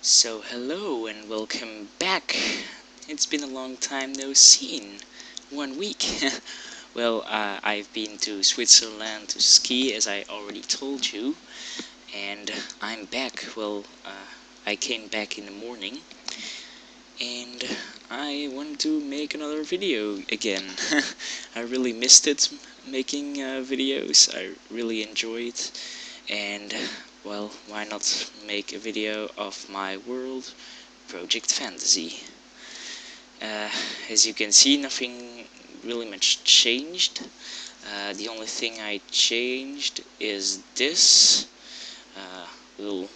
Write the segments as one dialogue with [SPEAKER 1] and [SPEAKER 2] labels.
[SPEAKER 1] So hello and welcome back. It's been a long time no seen. 1 week. Well, I've been to Switzerland to ski, as I already told you, and I'm back. Well, I came back in the morning, and I want to make another video again. I really missed it, making videos. I really enjoy it, and well, why not make a video of my world, Project Fantasy. As you can see, nothing really much changed. The only thing I changed is this little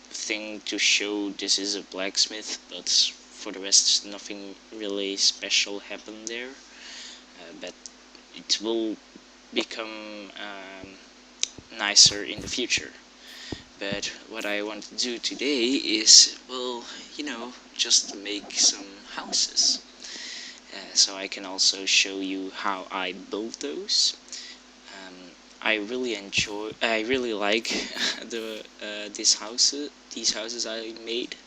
[SPEAKER 1] thing to show this is a blacksmith, but for the rest nothing really special happened there. But it will become nicer in the future. But what I want to do today is, well, just make some houses. So I can also show you how I build those. I really like these houses I made.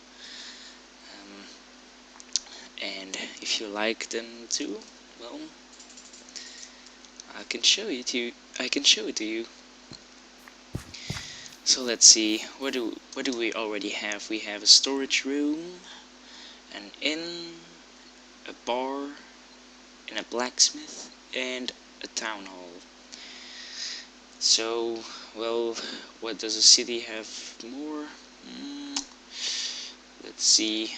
[SPEAKER 1] And if you like them too, well, I can show it to you. So let's see, what do we already have? We have a storage room, an inn, a bar, and a blacksmith, and a town hall. So, well, what does a city have more? Let's see.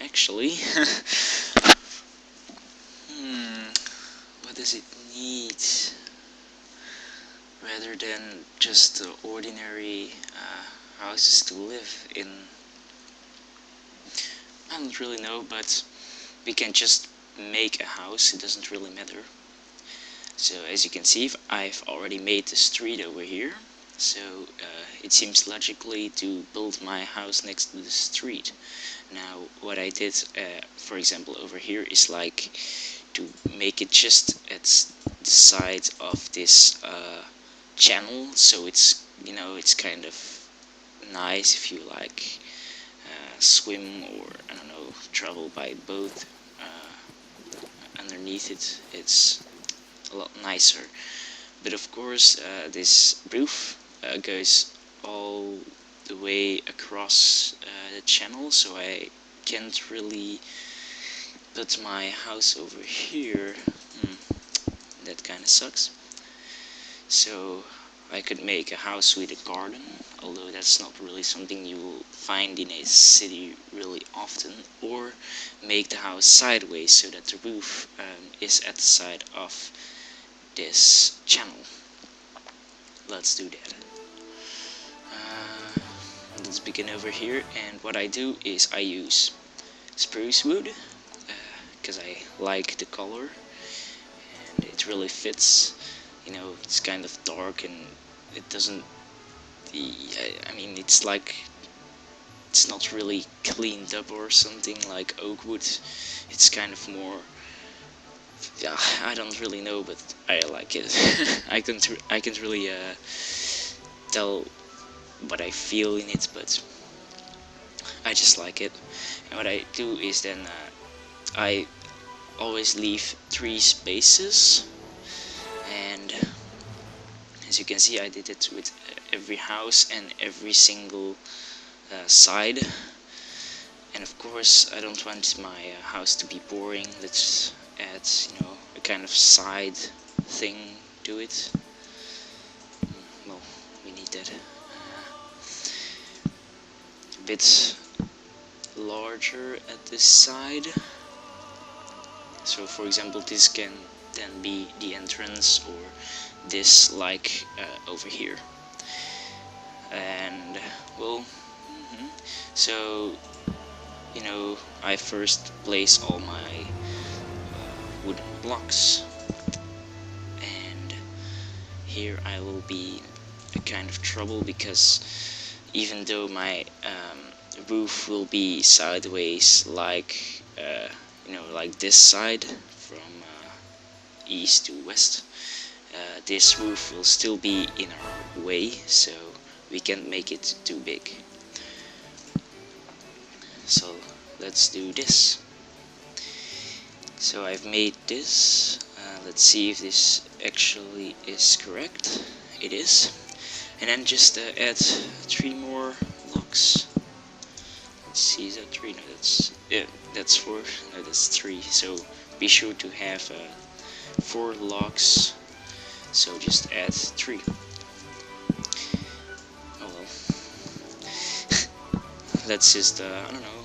[SPEAKER 1] Actually, what does it need? Rather than just ordinary houses to live in. I don't really know, but we can just make a house, it doesn't really matter. So as you can see, I've already made the street over here, so it seems logically to build my house next to the street. Now what I did, for example over here, is like to make it just at the side of this channel, so it's kind of nice if you like swim or I don't know, travel by boat underneath it. It's a lot nicer. But of course this roof goes all the way across the channel, so I can't really put my house over here. That kinda sucks. So I could make a house with a garden, although that's not really something you will find in a city really often, or make the house sideways so that the roof is at the side of this channel. Let's do that. Let's begin over here, and what I do is I use spruce wood because I like the color and it really fits. It's kind of dark and it doesn't, I mean, it's like, it's not really cleaned up or something like oak wood. It's kind of more, yeah, I don't really know, but I like it. I can't really tell what I feel in it, but I just like it. And what I do is then I always leave 3 spaces, and as you can see I did it with every house and every single side. And of course I don't want my house to be boring. Let's add a kind of side thing to it. Well, we need that a bit larger at this side. So for example this can then be the entrance, or this like over here. And well, so I first place all my wooden blocks, and here I will be a kind of trouble, because even though my roof will be sideways like like this side from east to west, this roof will still be in our way, so we can't make it too big. So let's do this. So I've made this. Let's see if this actually is correct. It is. And then just add 3 more logs. Let's see, is that 3? No, that's 4. No, that's 3. So be sure to have 4 logs. So just add 3. Oh well. Let's just I don't know,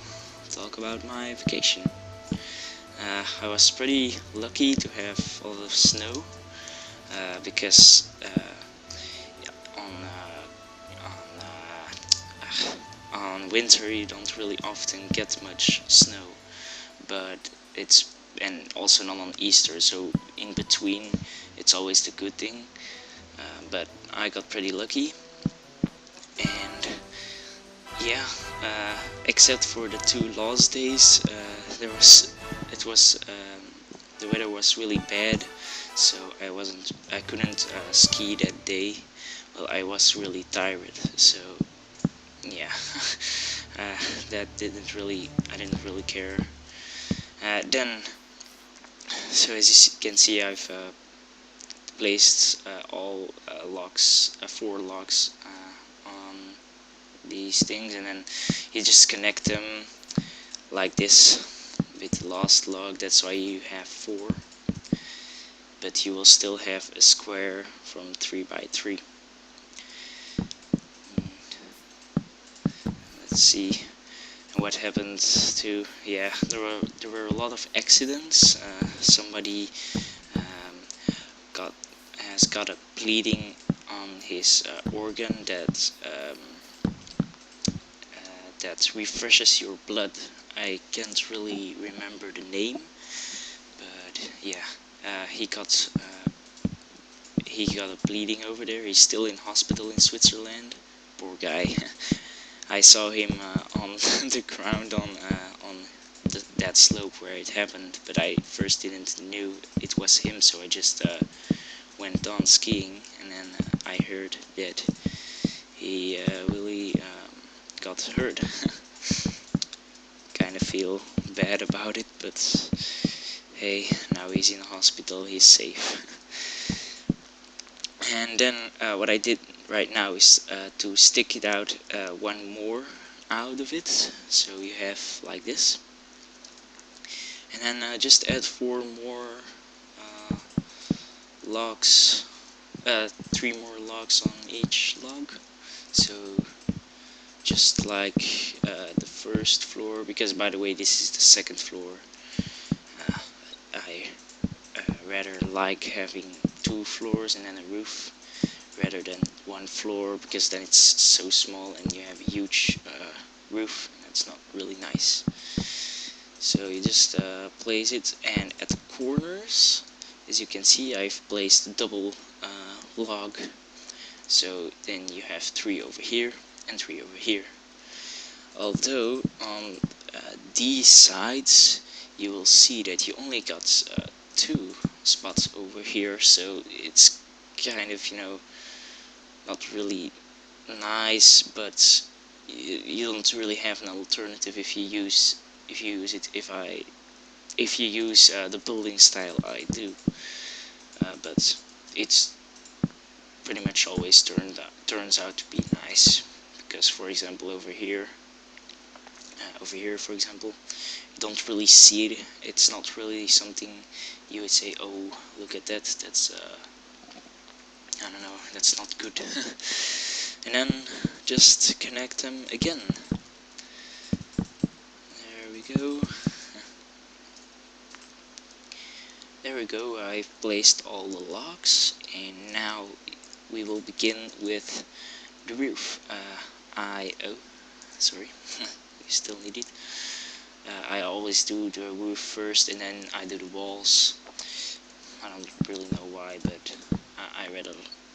[SPEAKER 1] talk about my vacation. I was pretty lucky to have all the snow because on winter you don't really often get much snow, but and also not on Easter, so in between it's always the good thing. But I got pretty lucky, and yeah, except for the 2 last days, the weather was really bad, so I couldn't ski that day. Well, I was really tired, so yeah, I didn't really care. Then, so as you can see, I've placed all 4 locks on these things, and then you just connect them like this with the last log. That's why you have 4, but you will still have a square from 3 by 3. Let's see what happened to, yeah, there were a lot of accidents. Somebody has got a bleeding on his organ that refreshes your blood. I can't really remember the name, but yeah, he got a bleeding over there. He's still in hospital in Switzerland. Poor guy. I saw him on the ground on that slope where it happened, but I first didn't knew it was him, so I just went on skiing, and then I heard that he really got hurt. Kind of feel bad about it, but hey, now he's in hospital, he's safe. And then what I did right now is to stick it out one more out of it, so you have like this, and then just add 4 more logs, 3 more logs on each log. So just like the first floor, because by the way this is the second floor, I rather like having 2 floors and then a roof rather than 1 floor, because then it's so small and you have a huge roof, and that's not really nice. So you just place it, and at the corners, as you can see, I've placed a double log, so then you have 3 over here and 3 over here. Although on these sides you will see that you only got 2 spots over here, so it's kind of, you know, not really nice, but you don't really have an alternative if you use the building style I do, but it's pretty much always turns out to be nice, because for example over here for example, you don't really see it. It's not really something you would say, oh, look at that, that's I don't know, that's not good. And then just connect them again. There we go. There we go, I've placed all the logs, and now we will begin with the roof. Sorry, you still need it. I always do the roof first, and then I do the walls. I don't really know why, but I rather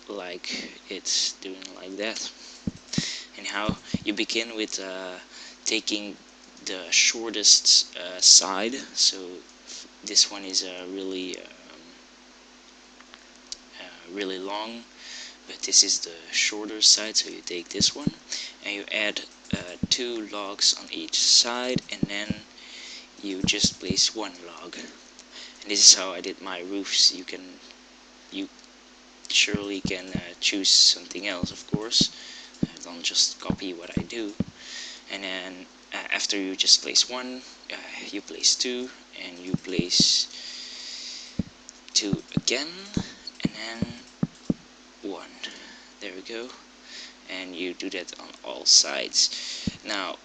[SPEAKER 1] like it doing like that. Anyhow, you begin with taking the shortest side, so this one is really long, but this is the shorter side, so you take this one and you add 2 logs on each side, and then you just place 1 log. And this is how I did my roofs. You surely can choose something else, of course. Don't just copy what I do. And then after you just place 1, you place 2, and you place 2 again, and then 1. There we go. And you do that on all sides. Now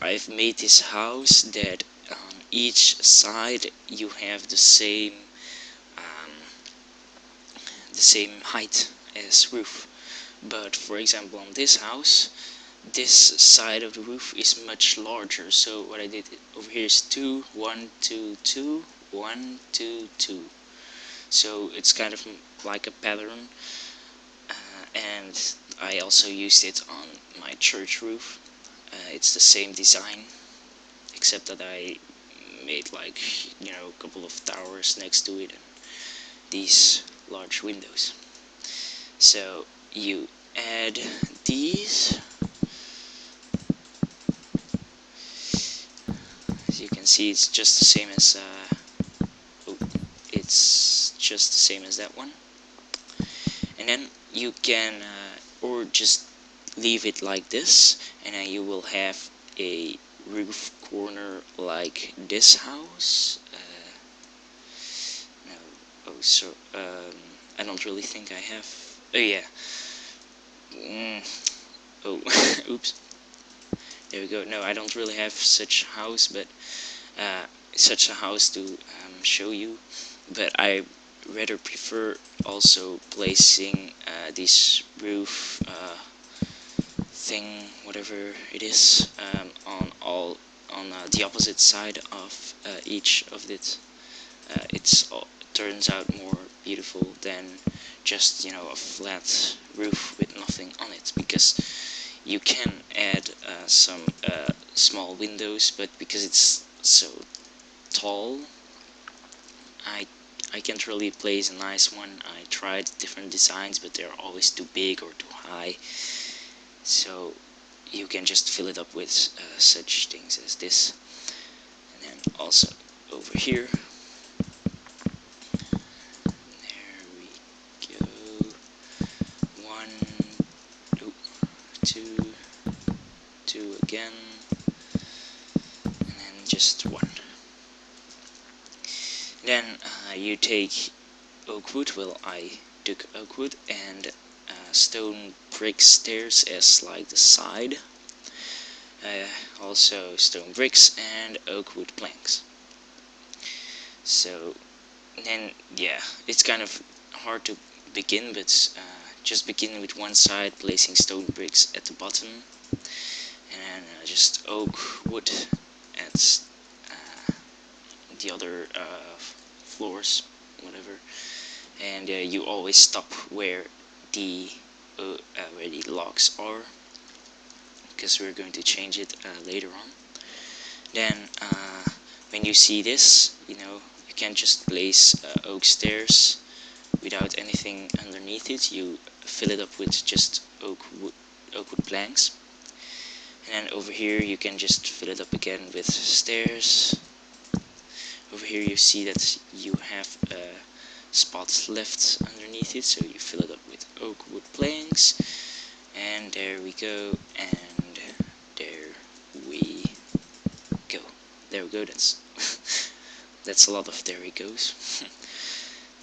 [SPEAKER 1] I've made this house that on each side you have the same height as roof. But for example, on this house, this side of the roof is much larger. So what I did over here is 2, 1, 2, 2, 1, 2, 2. So it's kind of like a pattern. And I also used it on my church roof. It's the same design, except that I made like, a couple of towers next to it and these large windows. So you add these. As you can see, it's just the same as that one. And then you can or just leave it like this, and then you will have a roof corner like this house. I don't really think I have. Oh yeah. Oops. There we go. No, I don't really have such a house, but such a house to show you. But I rather prefer also placing this roof thing, whatever it is, on the opposite side of each of it. It turns out more beautiful than just a flat roof with nothing on it, because you can add some small windows, but because it's so tall, I can't really place a nice one. I tried different designs, but they're always too big or too high. So you can just fill it up with such things as this. And then also over here. There we go. 1, 2, 2 again. And then just 1. Then you take oak wood. Well, I took oak wood and stone brick stairs as like the side. Also stone bricks and oak wood planks. So then, yeah, it's kind of hard to begin, but just begin with one side, placing stone bricks at the bottom, and then just oak wood at the other floors, whatever. And you always stop where the logs are, because we're going to change it later on. Then when you see this, you can't just place oak stairs without anything underneath it. You fill it up with just oak wood planks. And then over here you can just fill it up again with stairs. Over here you see that you have a spot left underneath it, so you fill it up with oak wood planks. And there we go, and there we go. There we go, that's a lot of there we goes.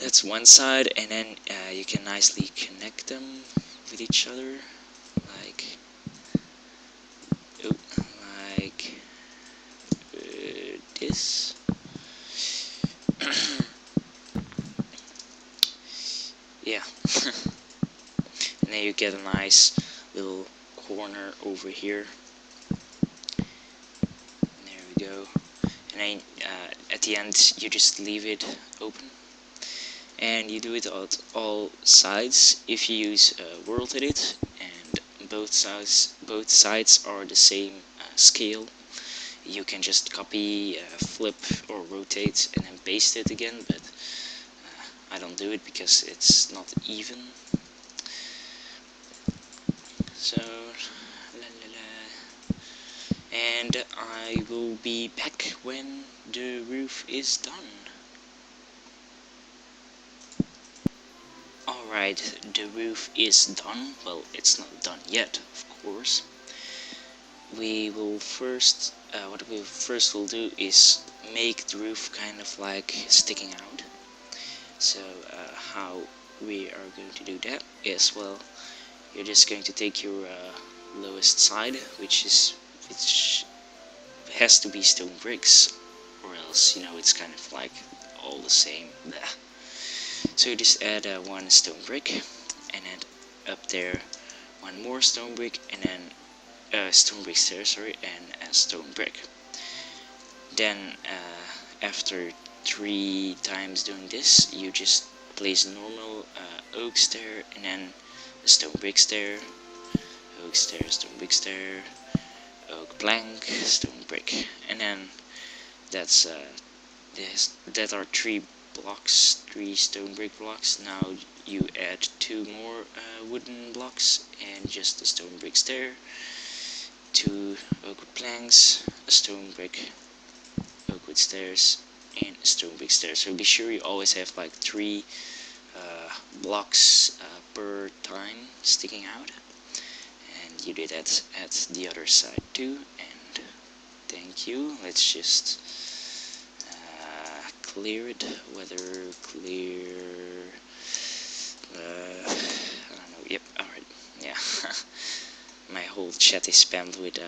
[SPEAKER 1] That's one side, and then you can nicely connect them with each other, like this. Yeah. And then you get a nice little corner over here. And there we go. And then at the end you just leave it open. And you do it at all sides. If you use World Edit and both sides are the same scale, you can just copy, flip or rotate and then paste it again, but I don't do it because it's not even. So and I will be back when the roof is done. Alright, the roof is done. Well, it's not done yet, of course. We will first, what we first will do is make the roof kind of like sticking out. So how we are going to do that is, well, you're just going to take your lowest side, which has to be stone bricks, or else, you know, it's kind of like all the same. Blech. So you just add one stone brick, and then up there one more stone brick, and then stone brick stairs, sorry, and a stone brick. Then after 3 times doing this, you just place a normal oak stair, and then a stone brick stair, oak stair, stone brick stair, oak plank, stone brick, and then that's that are 3 blocks, 3 stone brick blocks. Now you add 2 more wooden blocks and just a stone brick stair, 2 oak wood planks, a stone brick oak wood stairs, and a stone brick stair. So be sure you always have like 3 blocks per time sticking out, and you did that at the other side too. And thank you. Let's just clear it. Weather clear. I don't know. Yep. All right. Yeah. My whole chat is spammed with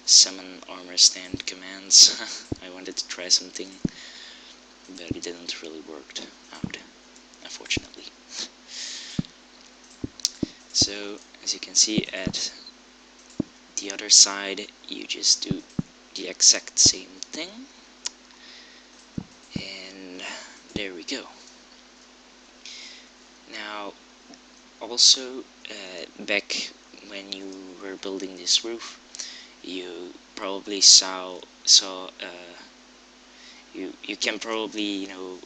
[SPEAKER 1] summon armor stand commands. I wanted to try something, but it didn't really work out, unfortunately. So as you can see, at the other side you just do the exact same thing, and there we go. Now also back when you were building this roof, you probably saw you can probably, you know,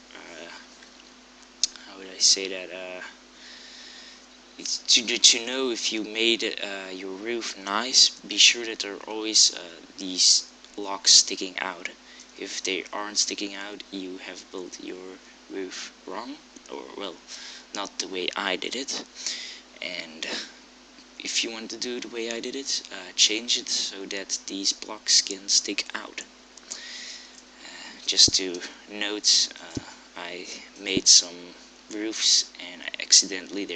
[SPEAKER 1] how would I say that, to know if you made your roof nice, be sure that there are always these blocks sticking out. If they aren't sticking out, you have built your roof wrong, or well, not the way I did it. And if you want to do it the way I did it, change it so that these blocks can stick out. Just to note, I made some roofs and accidentally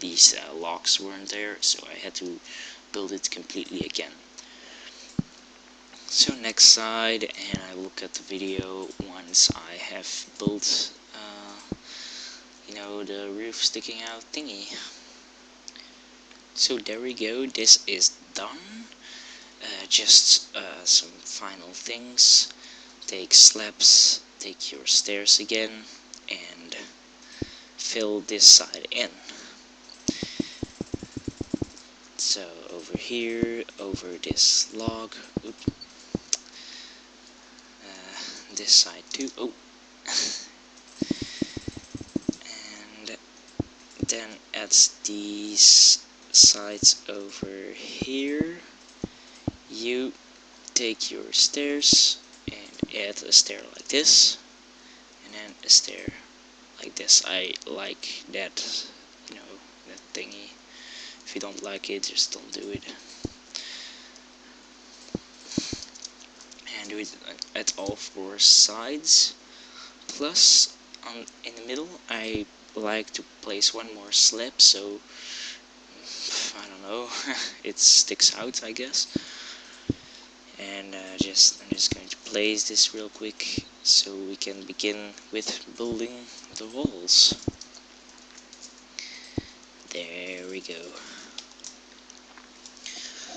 [SPEAKER 1] these locks weren't there, so I had to build it completely again. So next side, and I look at the video once I have built you know, the roof sticking out thingy. So there we go, this is done. Just some final things. Take slabs, take your stairs again, and fill this side in. So over here, over this log, this side too, and then at these sides over here, you take your stairs and add a stair like this, and then a stair like this. I like that, you know, that thingy. If you don't like it, just don't do it. And do it at all 4 sides. Plus, in the middle, I like to place one more slab, so I don't know, it sticks out, I guess. And I'm just going to place this real quick so we can begin with building the walls. There we go.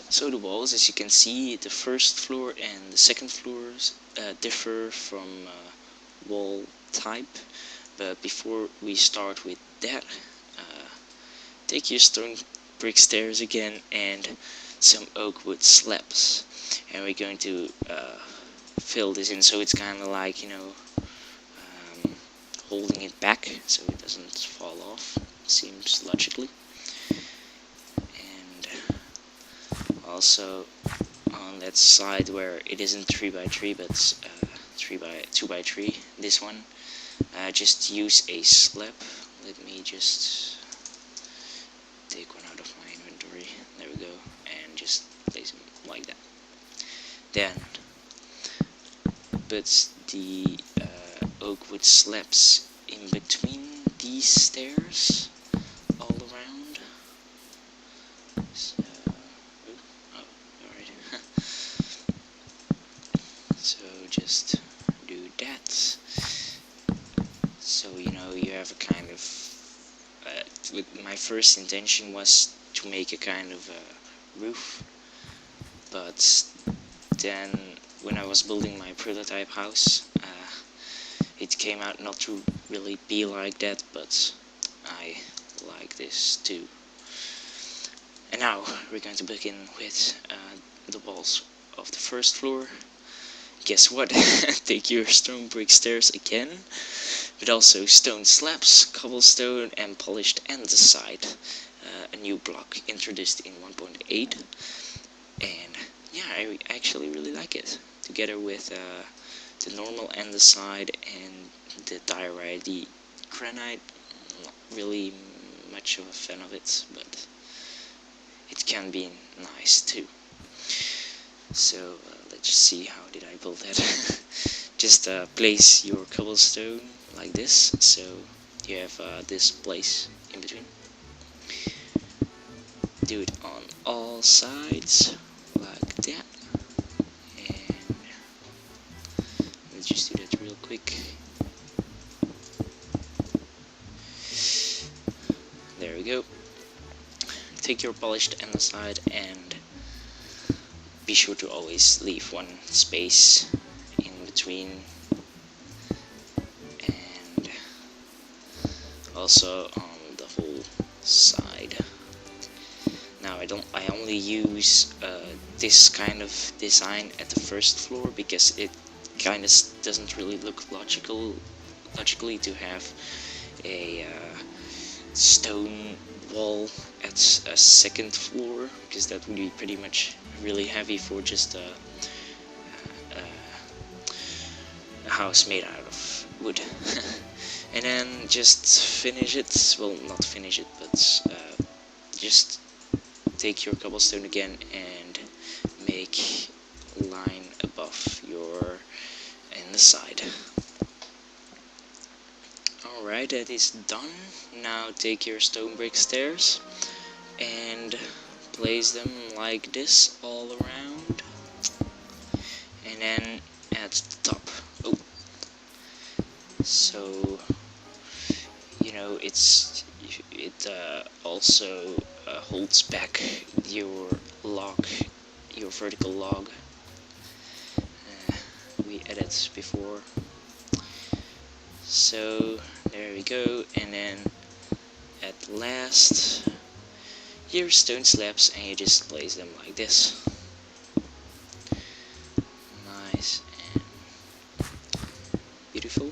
[SPEAKER 1] So the walls, as you can see, the first floor and the second floors differ from wall type. But before we start with that, take your stone brick stairs again and some oak wood slabs, and we're going to fill this in so it's kind of like, you know, holding it back so it doesn't fall off, seems logically. And also on that side where it isn't 3x3 but 2x3, this one, just use a slab. Let me just take one out of my inventory. There we go, and just place them like that. Then put the oak wood slabs in between these stairs all around. So, oh, alright. So just do that. So you know you have a kind of. My first intention was to make a kind of roof, but then when I was building my prototype house, it came out not to really be like that, but I like this too. And now we're going to begin with the walls of the first floor. Guess what? Take your stone brick stairs again, but also stone slabs, cobblestone and polished andesite. A new block introduced in 1.8, and yeah, I actually really like it. Together with the normal andesite and the diorite, the granite, not really much of a fan of it, but it can be nice too. So let's see, how did I build that? Just place your cobblestone like this, so you have this place in between. Do it on all sides like that, and let's just do that real quick. There we go. Take your polished andesite and be sure to always leave one space in between, and also on the whole side. Now I only use this kind of design at the first floor because it kind of doesn't really look logically to have a stone wall at a second floor, because that would be pretty much really heavy for just a house made out of wood. And then just finish it, well, not finish it, but just take your cobblestone again and make a line above your andesite. Alright, that is done. Now take your stone brick stairs and place them like this all around, and then at the top. Oh, so you know it also holds back your log, your vertical log. We added before. So there we go, and then at last your stone slabs, and you just place them like this. Nice and beautiful.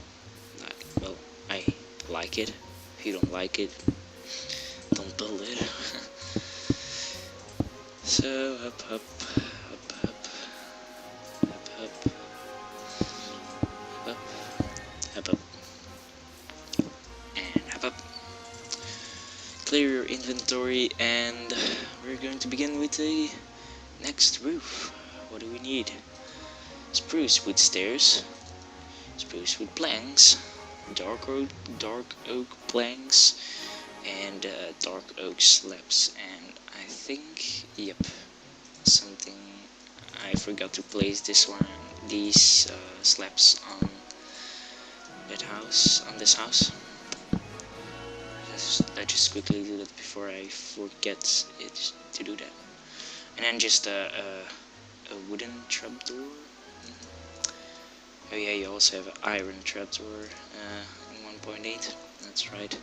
[SPEAKER 1] Well, I like it. If you don't like it, don't build it. So up, up, up, up, up, up, up, up, up, and up, up. Clear your inventory, and we're going to begin with the next roof. What do we need? Spruce wood stairs, spruce wood planks, dark oak planks, and dark oak slabs. And I think, yep, something I forgot to place these slabs on that house, on this house. Let's just quickly do that before I forget it to do that. And then just a wooden trapdoor. Oh yeah, you also have an iron trapdoor in 1.8. That's right.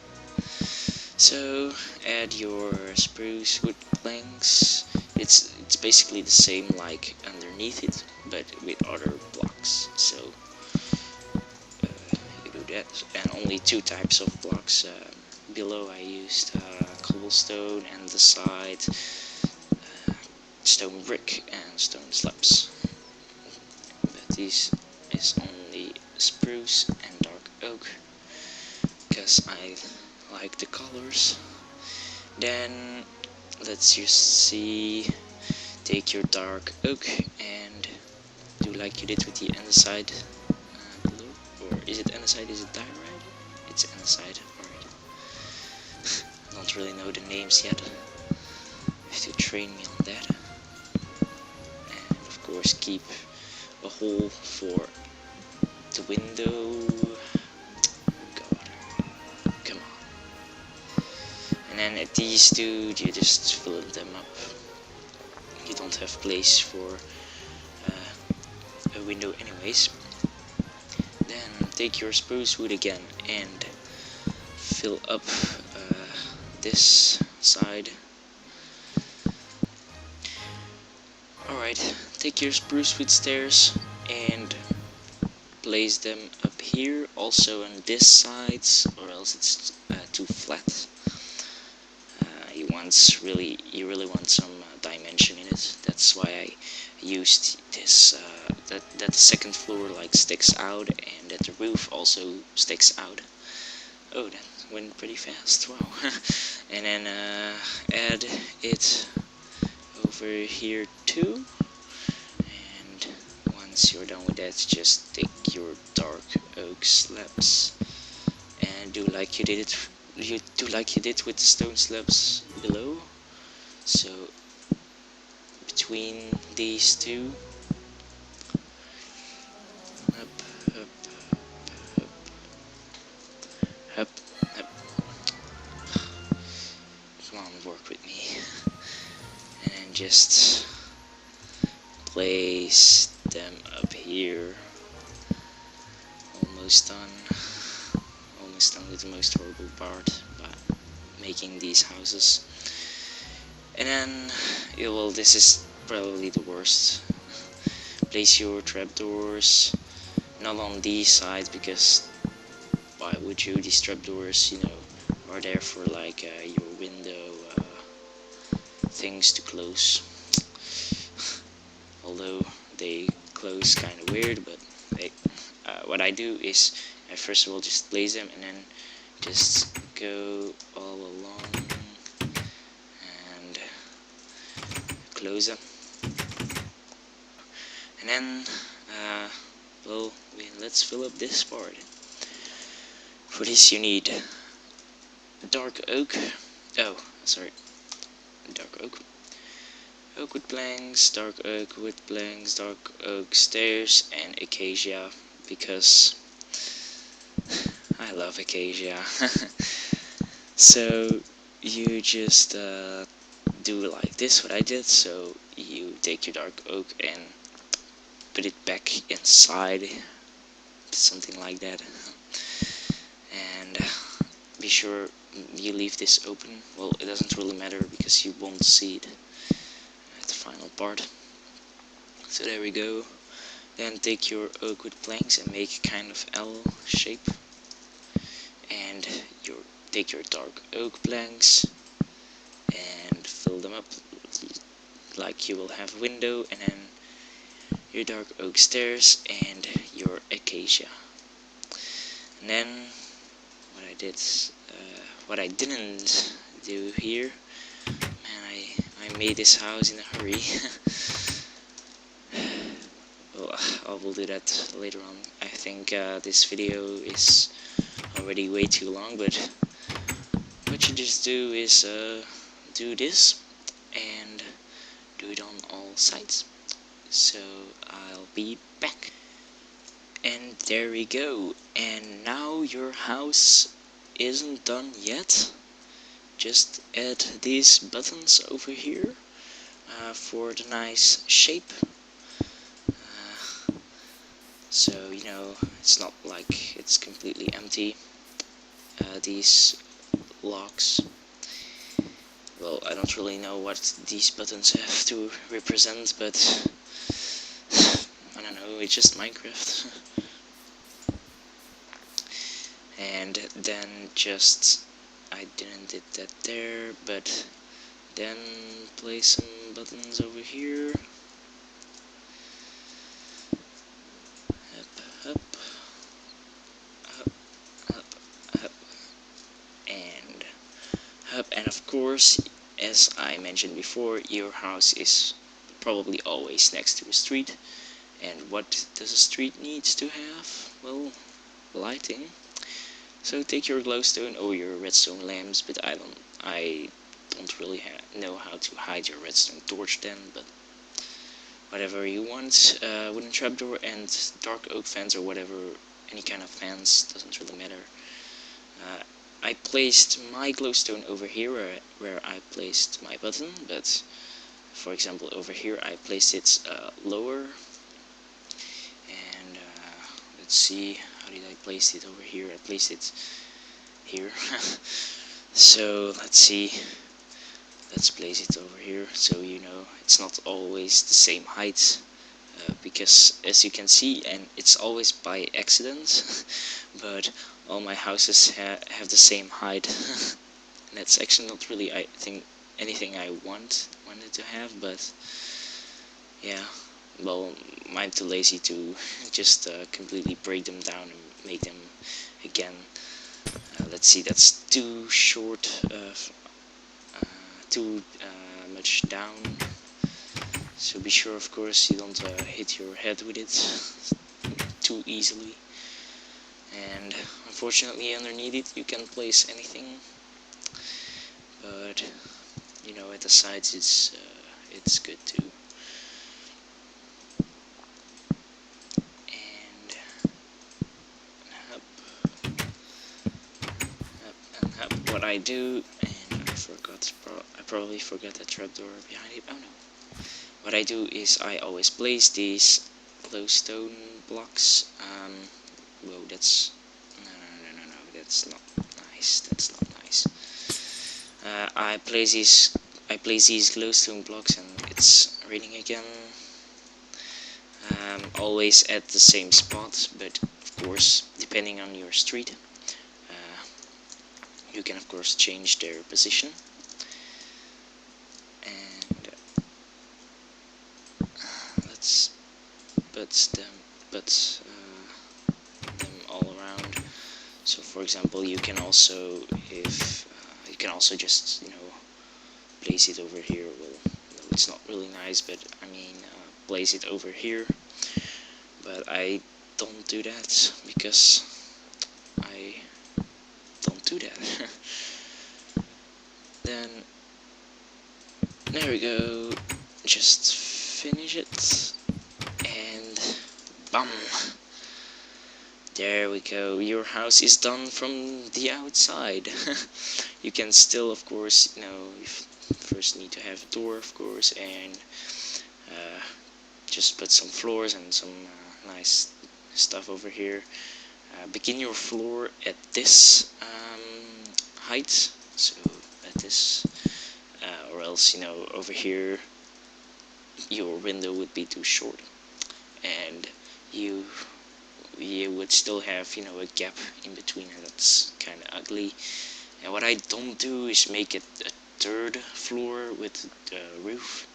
[SPEAKER 1] So add your spruce wood planks. It's basically the same like underneath it, but with other blocks. So you do that, and only two types of blocks. Below I used cobblestone and the side stone brick and stone slabs. But this is only spruce and dark oak, because I like the colors. Then let's just see, take your dark oak and do like you did with the andesite below. Or is it andesite, is it diorite? It's andesite, alright. I don't really know the names yet. You have to train me on that. And of course keep a hole for the window. God, come on. And then at these two, you just fill them up. You don't have place for a window anyways. Then take your spruce wood again and fill up this side. Alright, take your spruce wood stairs and place them up here, also on this side, or else it's too flat. You really want some dimension in it. That's why I used this, that the second floor like sticks out and that the roof also sticks out. Oh, that went pretty fast, wow. And then add it over here too. And once you're done with that, just take your dark oak slabs and do like you did with the stone slabs below. So between these two, up, up, up, up, up. Come on, work with me. And then just place them up here. Almost done. Almost done with the most horrible part, but making these houses. And then, yeah, well, this is probably the worst. Place your trapdoors not on these sides, because why would you? These trapdoors, you know, are there for like your window things to close. Although they close kind of weird, but hey, what I do is I first of all just place them and then just go all along and close them. And then, well, let's fill up this part. For this you need dark oak, dark oak, oak wood planks, dark oak wood planks, dark oak stairs, and acacia, because I love acacia. So you just do like this, what I did. So you take your dark oak and put it back inside, something like that, and be sure you leave this open. Well, it doesn't really matter because you won't see it at the final part. So there we go. Then take your oak wood planks and make a kind of L shape, and take your dark oak planks and fill them up like you will have a window, and then your dark oak stairs and your acacia. And then what I didn't do here, man, I made this house in a hurry. Well, I will do that later on. I think this video is already way too long, but what you just do is do this and do it on all sides. So I'll be back. And there we go. And now your house isn't done yet. Just add these buttons over here for the nice shape. So, you know, it's not like it's completely empty. These locks, well, I don't really know what these buttons have to represent, but I don't know, it's just Minecraft. And then just, I didn't did that there, but Then place some buttons over here. Up, up, up, up, up, and up. And of course, as I mentioned before, your house is probably always next to a street. And what does a street needs to have? Well, lighting. So take your glowstone or your redstone lamps, but I don't really know how to hide your redstone torch then, but whatever you want. Wooden trapdoor and dark oak fence or whatever, any kind of fence, doesn't really matter. I placed my glowstone over here where I placed my button, but for example over here I placed it lower. And let's see, how did I place it over here? I placed it here. So let's see, let's place it over here so you know it's not always the same height, because as you can see, and it's always by accident, but all my houses have the same height. And that's actually not really, I think, anything I wanted to have, but yeah, well, I'm too lazy to just completely break them down and make them again. Let's see, that's too short, too much down, so be sure of course you don't hit your head with it too easily. And unfortunately underneath it you can place anything, but you know, at the sides it's good too. And up, up and up. What I do, and I probably forgot that trapdoor behind it. Oh no. What I do is I always place these glowstone blocks. Whoa, that's no, that's not nice. That's not nice. I place these glowstone blocks, and it's raining again. Always at the same spot, but of course, depending on your street, you can of course change their position. And let's put them all around. So for example, you can also, if you can also just, you know, place it over here. Well, no, it's not really nice, but I mean, place it over here. But I don't do that because I don't do that. Then there we go, just finish it, and bam, there we go, your house is done from the outside. You can still, of course, you know, you first need to have a door, of course, and just put some floors and some nice stuff over here. Begin your floor at this height, so at this, or else, you know, over here your window would be too short, and you would still have, you know, a gap in between, and that's kind of ugly. And what I don't do is make it a third floor with the roof.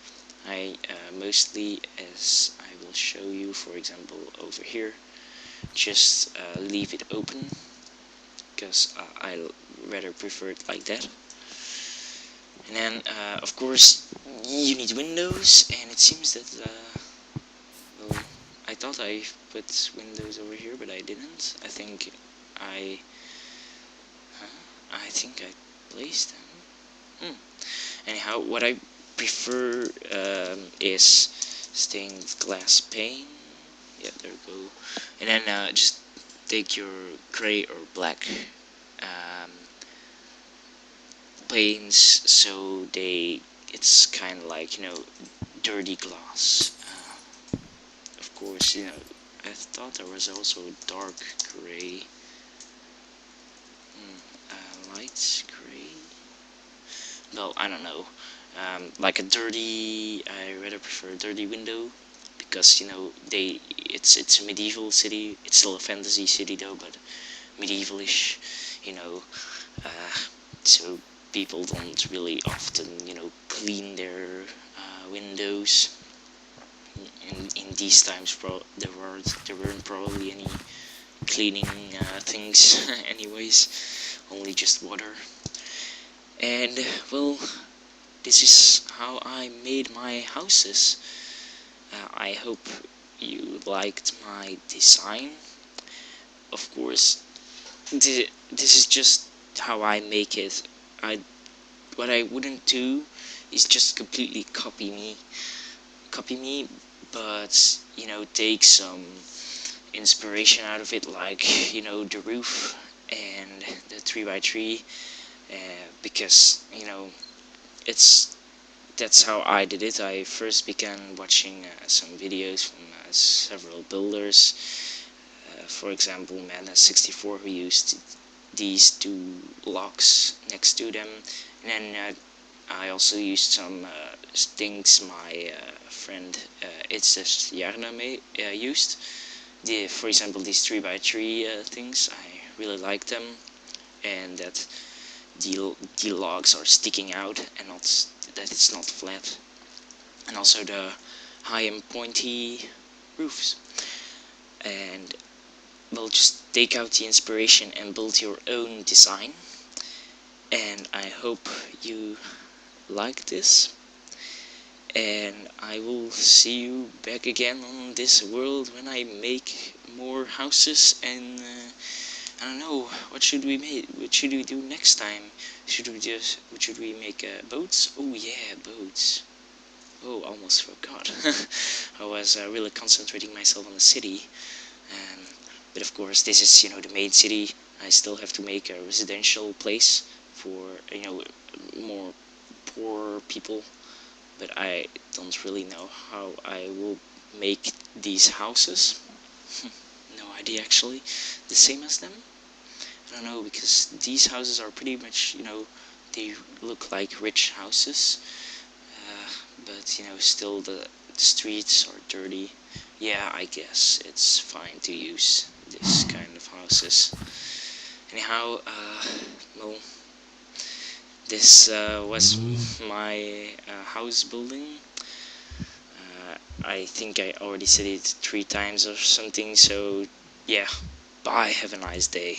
[SPEAKER 1] I mostly, as I will show you, for example over here, just leave it open, because I rather prefer it like that. And then of course you need windows, and it seems that well, I thought I put windows over here, but I didn't. I think I placed them. Anyhow, what I prefer is stained glass pane. Yeah, there we go. And then just take your gray or black panes, so it's kind of like, you know, dirty glass. Of course, you know, I thought there was also dark gray, light gray. Well, I don't know. Like a dirty, I rather prefer a dirty window, because, you know, it's a medieval city. It's still a fantasy city though, but medievalish, you know. So people don't really often, clean their windows. In these times, there weren't probably any cleaning things, anyways, only just water. And well, this is how I made my houses. I hope you liked my design. Of course, this is just how I make it. What I wouldn't do is just completely copy me, but take some inspiration out of it, like the roof and the 3x3, because it's that's how I did it. I first began watching some videos from several builders, for example Man64, who used these two locks next to them, and then I also used some things my friend It's just Jarna used. For example, these 3x3 things, I really like them, and that the logs are sticking out and that it's not flat, and also the high and pointy roofs. And well, just take out the inspiration and build your own design, and I hope you like this, and I will see you back again on this world when I make more houses. And I don't know, what should we make? What should we do next time? Should we make boats? Oh yeah, boats. Oh, almost forgot. I was really concentrating myself on the city, but of course this is the main city. I still have to make a residential place for more poor people, but I don't really know how I will make these houses. No idea actually. The same as them? I don't know, because these houses are pretty much, they look like rich houses, but still the streets are dirty. Yeah, I guess it's fine to use this kind of houses. Anyhow, well, this was my house building. I think I already said it 3 times or something, so yeah, bye, have a nice day.